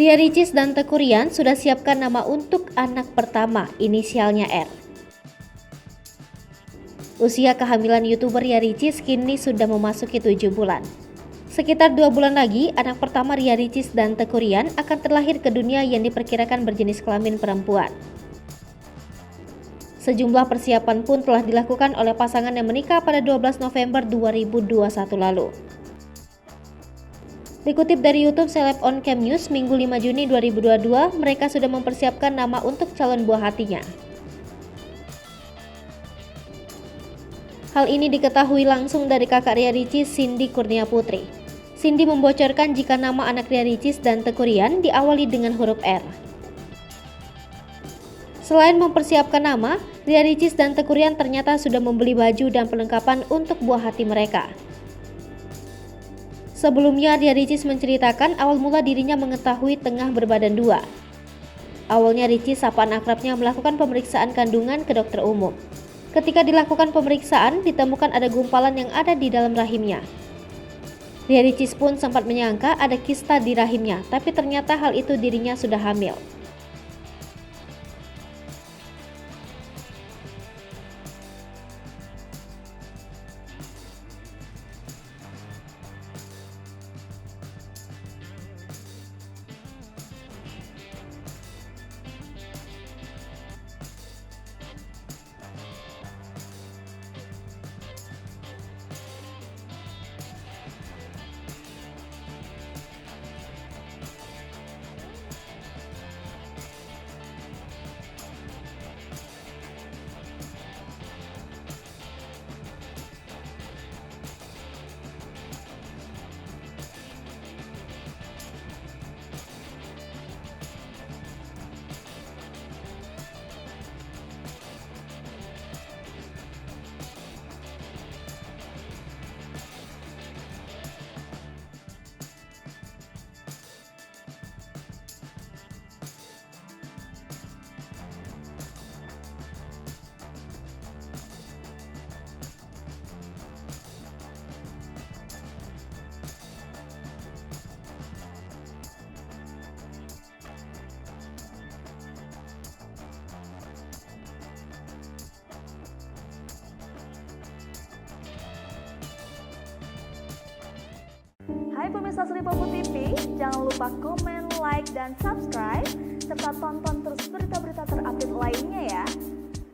Ria Ricis dan Teuku Ryan sudah siapkan nama untuk anak pertama, inisialnya R. Usia kehamilan YouTuber Ria Ricis kini sudah memasuki 7 bulan. Sekitar 2 bulan lagi, anak pertama Ria Ricis dan Teuku Ryan akan terlahir ke dunia yang diperkirakan berjenis kelamin perempuan. Sejumlah persiapan pun telah dilakukan oleh pasangan yang menikah pada 12 November 2021 lalu. Dikutip dari YouTube Seleb On Cam News, Minggu 5 Juni 2022, mereka sudah mempersiapkan nama untuk calon buah hatinya. Hal ini diketahui langsung dari kakak Ria Ricis, Cindy Kurnia Putri. Cindy membocorkan jika nama anak Ria Ricis dan Teuku Ryan diawali dengan huruf R. Selain mempersiapkan nama, Ria Ricis dan Teuku Ryan ternyata sudah membeli baju dan perlengkapan untuk buah hati mereka. Sebelumnya, Ria Ricis menceritakan awal mula dirinya mengetahui tengah berbadan dua. Awalnya Ricis, sapaan akrabnya, melakukan pemeriksaan kandungan ke dokter umum. Ketika dilakukan pemeriksaan, ditemukan ada gumpalan yang ada di dalam rahimnya. Ria Ricis pun sempat menyangka ada kista di rahimnya, tapi ternyata hal itu dirinya sudah hamil. Hai pemirsa Selipopo TV, jangan lupa komen, like, dan subscribe, serta tonton terus berita-berita terupdate lainnya